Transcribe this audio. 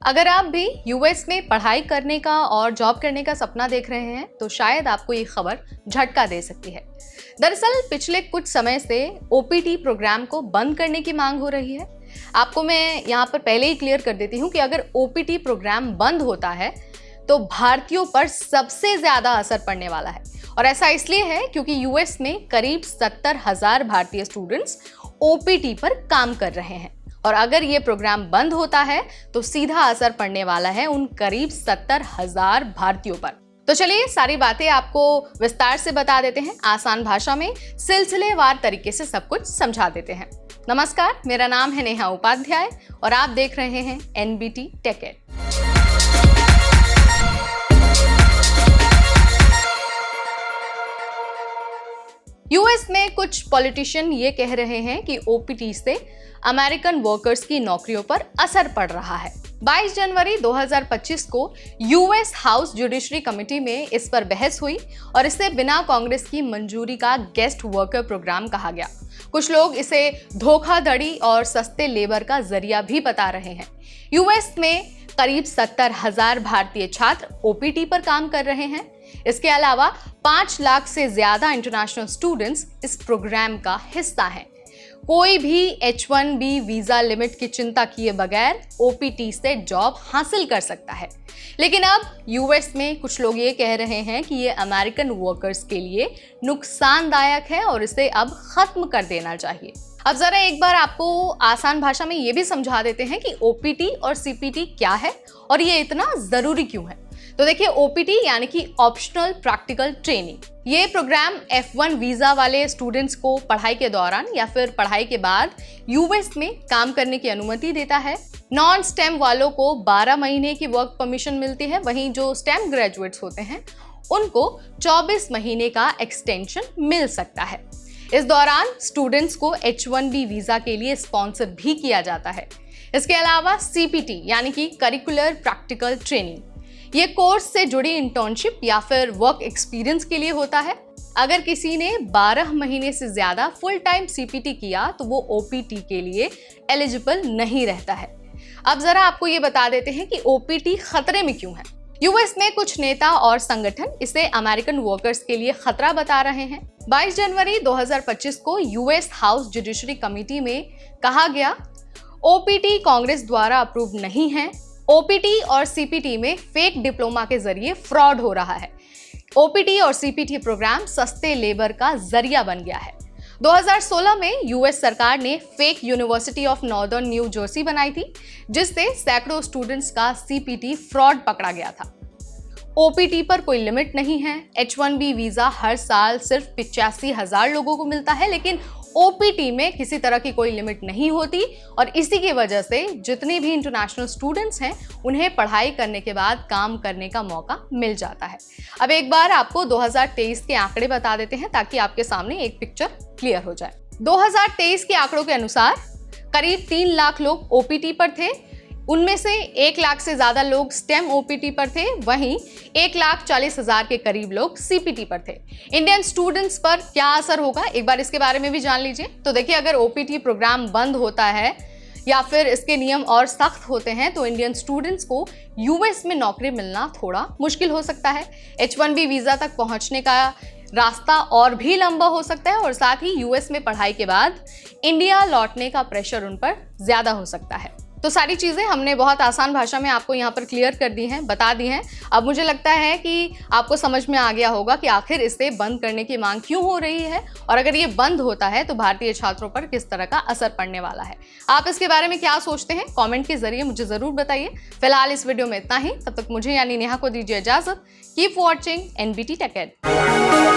अगर आप भी यूएस में पढ़ाई करने का और जॉब करने का सपना देख रहे हैं तो शायद आपको ये खबर झटका दे सकती है। दरअसल पिछले कुछ समय से ओपीटी प्रोग्राम को बंद करने की मांग हो रही है। आपको मैं यहाँ पर पहले ही क्लियर कर देती हूँ कि अगर ओपीटी प्रोग्राम बंद होता है तो भारतीयों पर सबसे ज्यादा असर पड़ने वाला है। और ऐसा इसलिए है क्योंकि यूएस में करीब 70,000 भारतीय स्टूडेंट्स ओपीटी पर काम कर रहे हैं और अगर ये प्रोग्राम बंद होता है तो सीधा असर पड़ने वाला है उन करीब 70,000 भारतीयों पर। तो चलिए सारी बातें आपको विस्तार से बता देते हैं, आसान भाषा में सिलसिलेवार तरीके से सब कुछ समझा देते हैं। नमस्कार, मेरा नाम है नेहा उपाध्याय और आप देख रहे हैं एनबीटी टेक एड। यूएस में कुछ पॉलिटिशियन ये कह रहे हैं कि ओपीटी से अमेरिकन वर्कर्स की नौकरियों पर असर पड़ रहा है। 22 जनवरी 2025 को यूएस हाउस जुडिशरी कमेटी में इस पर बहस हुई और इसे बिना कांग्रेस की मंजूरी का गेस्ट वर्कर प्रोग्राम कहा गया। कुछ लोग इसे धोखाधड़ी और सस्ते लेबर का जरिया भी बता रहे हैं। यूएस में करीब 70,000 भारतीय छात्र ओपीटी पर काम कर रहे हैं। इसके अलावा 5 लाख से ज्यादा इंटरनेशनल स्टूडेंट्स इस प्रोग्राम का हिस्सा हैं। कोई भी H-1B वीजा लिमिट की चिंता किए बगैर ओपीटी से जॉब हासिल कर सकता है। लेकिन अब यूएस में कुछ लोग ये कह रहे हैं कि ये अमेरिकन वर्कर्स के लिए नुकसानदायक है और इसे अब खत्म कर देना चाहिए। अब जरा एक बार आपको आसान भाषा में ये भी समझा देते हैं कि ओपीटी और सीपीटी क्या है और ये इतना जरूरी क्यों है। तो देखिए, ओपीटी यानी कि ऑप्शनल प्रैक्टिकल ट्रेनिंग, ये प्रोग्राम F1 वीजा वाले स्टूडेंट्स को पढ़ाई के दौरान या फिर पढ़ाई के बाद यूएस में काम करने की अनुमति देता है। नॉन स्टेम वालों को 12 महीने की वर्क परमिशन मिलती है, वहीं जो स्टेम ग्रेजुएट्स होते हैं उनको 24 महीने का एक्सटेंशन मिल सकता है। इस दौरान स्टूडेंट्स को H-1B वीजा के लिए स्पॉन्सर भी किया जाता है। इसके अलावा सीपीटी यानी कि करिकुलर प्रैक्टिकल ट्रेनिंग, ये कोर्स से जुड़ी इंटर्नशिप या फिर वर्क एक्सपीरियंस के लिए होता है। अगर किसी ने 12 महीने से ज्यादा फुल टाइम सीपीटी किया तो वो ओपीटी के लिए एलिजिबल नहीं रहता है। अब जरा आपको ये बता देते हैं कि ओपीटी खतरे में क्यों है। यूएस में कुछ नेता और संगठन इसे अमेरिकन वर्कर्स के लिए खतरा बता रहे हैं। 22 जनवरी 2025 को यूएस हाउस जुडिशरी कमेटी में कहा गया, ओपीटी कांग्रेस द्वारा अप्रूव नहीं है। ओपीटी और सीपीटी में फेक डिप्लोमा के जरिए फ्रॉड हो रहा है। ओपीटी और सीपीटी प्रोग्राम सस्ते लेबर का जरिया बन गया है। 2016 में यूएस सरकार ने fake university of northern new Jersey बनाई थी, जिससे सैकड़ों स्टूडेंट्स का सीपीटी फ्रॉड पकड़ा गया था। ओपीटी पर कोई लिमिट नहीं है। H-1B वीजा हर साल सिर्फ 85,000 लोगों को मिलता है, लेकिन ओपीटी में किसी तरह की कोई लिमिट नहीं होती और इसी की वजह से जितने भी इंटरनेशनल स्टूडेंट्स हैं उन्हें पढ़ाई करने के बाद काम करने का मौका मिल जाता है। अब एक बार आपको 2023 के आंकड़े बता देते हैं ताकि आपके सामने एक पिक्चर क्लियर हो जाए। 2023 के आंकड़ों के अनुसार करीब 3 लाख लोग ओपीटी पर थे। उनमें से 1 लाख से ज्यादा लोग स्टेम ओपीटी पर थे, वहीं 1,40,000 के करीब लोग सीपीटी पर थे। इंडियन स्टूडेंट्स पर क्या असर होगा, एक बार इसके बारे में भी जान लीजिए। तो देखिए, अगर ओपीटी प्रोग्राम बंद होता है या फिर इसके नियम और सख्त होते हैं तो इंडियन स्टूडेंट्स को यूएस में नौकरी मिलना थोड़ा मुश्किल हो सकता है। H-1B वीजा तक पहुंचने का रास्ता और भी लंबा हो सकता है और साथ ही यूएस में पढ़ाई के बाद इंडिया लौटने का प्रेशर उन पर ज्यादा हो सकता है। तो सारी चीज़ें हमने बहुत आसान भाषा में आपको यहाँ पर क्लियर कर दी हैं, बता दी हैं। अब मुझे लगता है कि आपको समझ में आ गया होगा कि आखिर इसे बंद करने की मांग क्यों हो रही है और अगर ये बंद होता है तो भारतीय छात्रों पर किस तरह का असर पड़ने वाला है। आप इसके बारे में क्या सोचते हैं, कॉमेंट के जरिए मुझे ज़रूर बताइए। फिलहाल इस वीडियो में इतना ही, तब तक मुझे यानी नेहा को दीजिए इजाज़त। Keep watching NBT tech add.